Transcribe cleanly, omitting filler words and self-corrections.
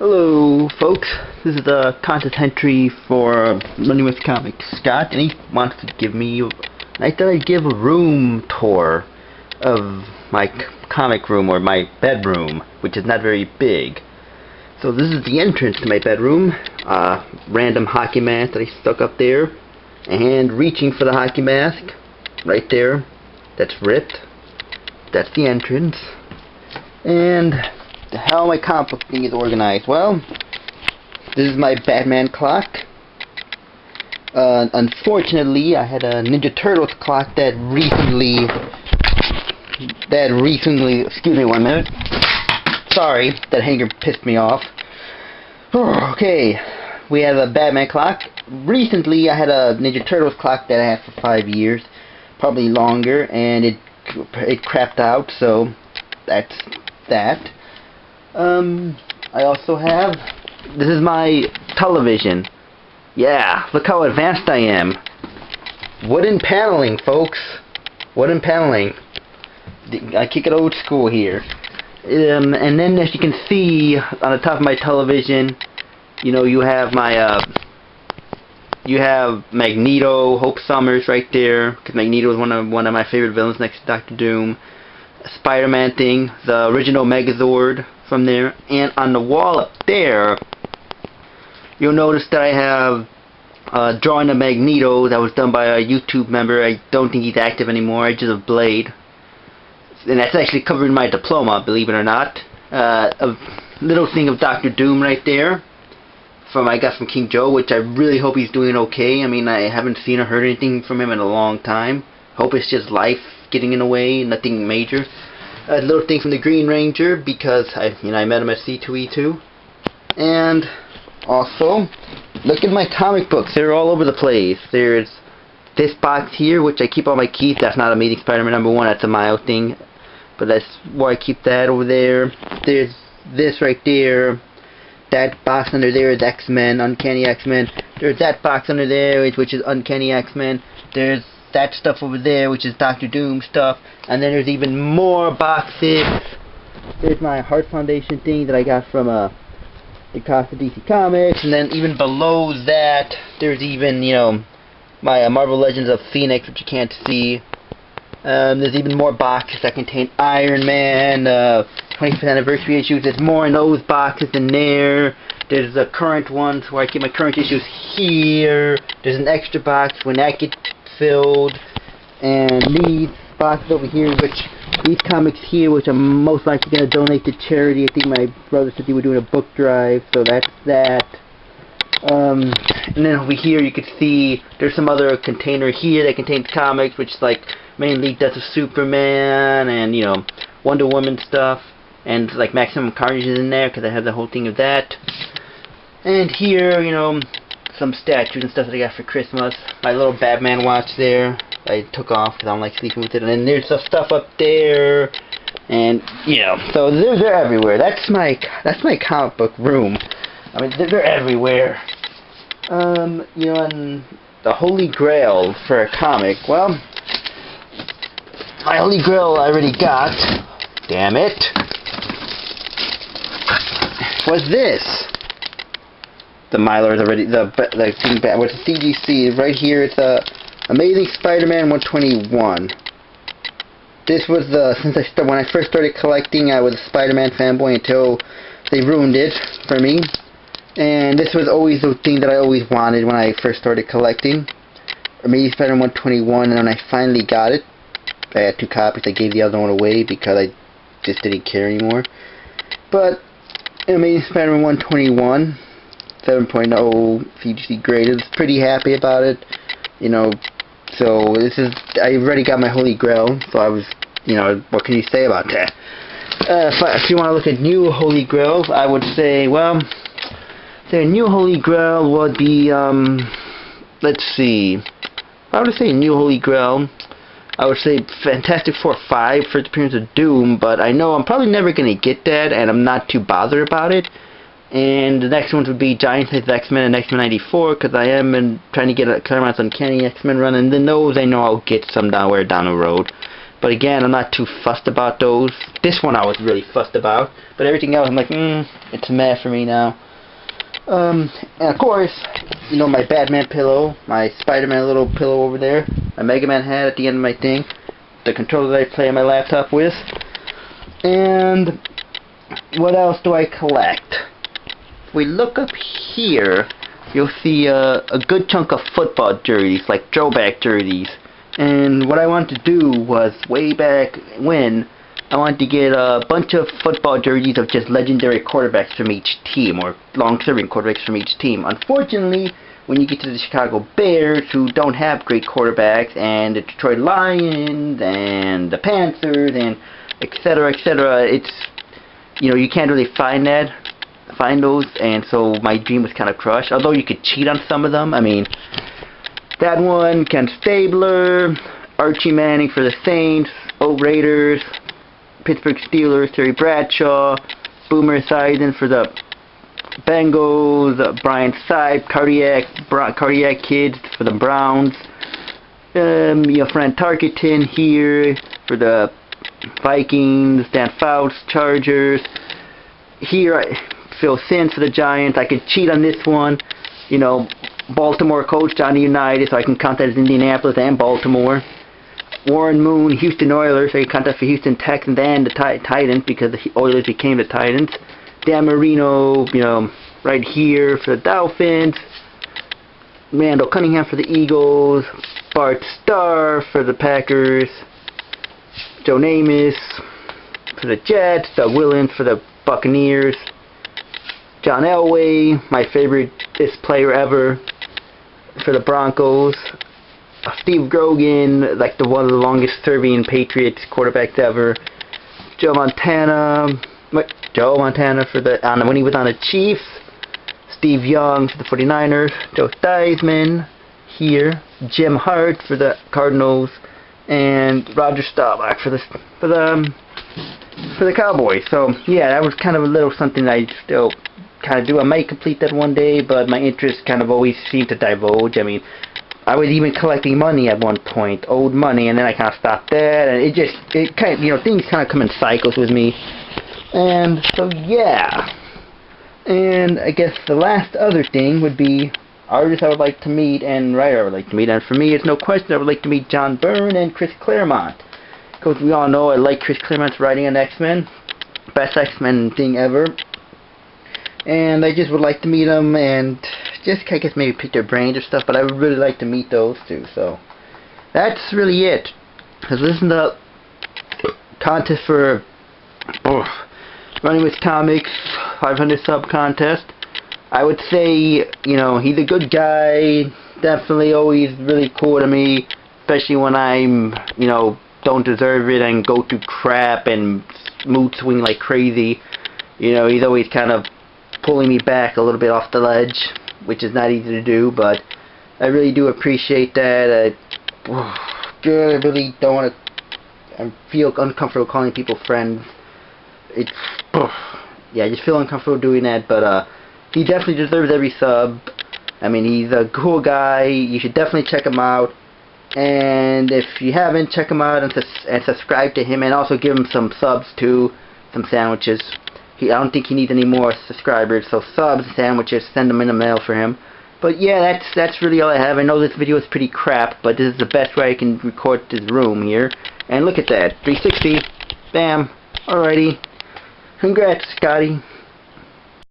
Hello, folks. This is the content entry for Running with Comics. Scott, and he wants to give me. I thought I'd give a room tour of my comic room or my bedroom, which is not very big. So this is the entrance to my bedroom. Random hockey mask that I stuck up there, and reaching for the hockey mask, right there. That's ripped. That's the entrance. And how my comic book thing is organized. Well, this is my Batman clock. Unfortunately, I had a Ninja Turtles clock that recently, excuse me 1 minute. Sorry, that hanger pissed me off. Okay, we have a Batman clock. Recently, I had a Ninja Turtles clock that I had for 5 years, probably longer, and it crapped out, so that's that. I also have, this is my television. Yeah, look how advanced I am. Wooden paneling, folks. Wooden paneling. I kick it old school here. And then as you can see on the top of my television, you know, you have my, you have Magneto, Hope Summers right there, because Magneto is one of my favorite villains next to Dr. Doom. Spider-Man thing, the original Megazord from there, and on the wall up there, you'll notice that I have a drawing of Magneto that was done by a YouTube member. I don't think he's active anymore. I just have Blade, and that's actually covering my diploma, believe it or not. A little thing of Dr. Doom right there, I got from King Joe, which I really hope he's doing okay. I mean, I haven't seen or heard anything from him in a long time. Hope it's just life getting in the way, nothing major. A little thing from the Green Ranger, because I met him at C2E2. And also, look at my comic books. They're all over the place. There's this box here, which I keep all my keys. That's not Amazing Spider-Man #1. That's a mild thing, but that's why I keep that over there. There's this right there. That box under there is X-Men, Uncanny X-Men. There's that box under there, which is Uncanny X-Men. There's that stuff over there, which is Dr. Doom stuff. And then there's even more boxes. There's my Heart Foundation thing that I got from the cost of DC Comics. And then even below that, there's even, you know, my Marvel Legends of Phoenix, which you can't see. There's even more boxes that contain Iron Man, 25th anniversary issues. There's more in those boxes in there. There's the current ones where I keep my current issues here. There's an extra box when that gets filled. And these boxes over here, these comics here, which I'm most likely going to donate to charity. I think my brother said they were doing a book drive, so that's that. And then over here you can see there's some other container here that contains comics, which is like mainly Death of Superman and, you know, Wonder Woman stuff, and like Maximum Carnage is in there because I have the whole thing of that. And here, you know, some statues and stuff that I got for Christmas. My little Batman watch there I took off because I don't like sleeping with it. And then there's some stuff up there, and you know, so they're everywhere. That's my comic book room. I mean, they're everywhere. You know, and the Holy Grail for a comic. Well, my Holy Grail I already got. Damn it. Was this? The Mylar is already the thing back. What's the CGC right here? It's Amazing Spider-Man 121. This was when I first started collecting. I was a Spider-Man fanboy until they ruined it for me. And this was always the thing that I always wanted when I first started collecting. Amazing Spider-Man 121, and when I finally got it, I had 2 copies. I gave the other one away because I just didn't care anymore. But Amazing Spider-Man 121, 7.0 CGC graded. Pretty happy about it. You know, so I already got my Holy Grail, so I was, you know, what can you say about that? If you want to look at new Holy Grails, I would say, well, the new Holy Grail would be, let's see, I would say new Holy Grail, I would say Fantastic Four 5 for the appearance of Doom, but I know I'm probably never going to get that, and I'm not too bothered about it. And the next ones would be Giant Size X-Men and X-Men 94, because I am trying to get a Claremont's Uncanny X-Men run, and then those I know I'll get somewhere down the road. But again, I'm not too fussed about those. This one I was really fussed about, but everything else I'm like, it's a meh for me now. And of course, you know, my Batman pillow, my Spider-Man little pillow over there, my Mega Man hat at the end of my thing, the controller that I play on my laptop with, and what else do I collect? If we look up here, you'll see a good chunk of football jerseys, like throwback jerseys. And what I wanted to do was, way back when, I wanted to get a bunch of football jerseys of just legendary quarterbacks from each team, or long-serving quarterbacks from each team. Unfortunately, when you get to the Chicago Bears, who don't have great quarterbacks, and the Detroit Lions, and the Panthers, and etc., it's, you know, you can't really find those, and so my dream was kind of crushed. Although you could cheat on some of them. I mean, that one, Ken Stabler, Archie Manning for the Saints, Raiders, Pittsburgh Steelers, Terry Bradshaw, Boomer Esiason for the Bengals, Brian Sipe, Cardiac Kids for the Browns, you know, Fran Tarkenton here for the Vikings, Dan Fouts, Chargers. Here, Phil Simms for the Giants. I could cheat on this one, you know, Baltimore coach, Johnny Unitas, so I can count that as Indianapolis and Baltimore. Warren Moon, Houston Oilers, so I can count that for Houston Texans and the Titans, because the Oilers became the Titans. Dan Marino, you know, right here for the Dolphins. Randall Cunningham for the Eagles. Bart Starr for the Packers. Joe Namath for the Jets. Doug Williams for the Buccaneers. John Elway, my favorite player ever, for the Broncos. Steve Grogan, like one of the longest serving Patriots quarterbacks ever. Joe Montana for the when he was on the Chiefs. Steve Young for the 49ers. Joe Theismann here. Jim Hart for the Cardinals, and Roger Staubach for the Cowboys. So yeah, that was kind of a little something I still kind of do. I might complete that one day, but my interest kind of always seemed to divulge. I mean, I was even collecting money at one point, old money, and then I kind of stopped that, and it kind of, you know, things kind of come in cycles with me. And so yeah, and I guess the last other thing would be artists I would like to meet and writer I would like to meet, and for me it's no question I would like to meet John Byrne and Chris Claremont, because we all know I like Chris Claremont's writing on X-Men, best X-Men thing ever, and I just would like to meet them and just, I guess, maybe pick their brains or stuff, but I would really like to meet those two. So that's really it. Because listen to contest for Running with Comics 500 sub contest. I would say, you know, he's a good guy, definitely always really cool to me, especially when I'm, you know, don't deserve it and go through crap and mood swing like crazy. You know, he's always kind of pulling me back a little bit off the ledge, which is not easy to do, but I really do appreciate that. I really don't want to, I feel uncomfortable calling people friends. It's, yeah, I just feel uncomfortable doing that, but he definitely deserves every sub. I mean, he's a cool guy. You should definitely check him out. And if you haven't, check him out and subscribe to him, and also give him some subs too, some sandwiches. I don't think he needs any more subscribers, so subs, sandwiches, send them in the mail for him. But yeah, that's really all I have. I know this video is pretty crap, but this is the best way I can record this room here. And look at that, 360, bam, alrighty. Congrats, Scotty.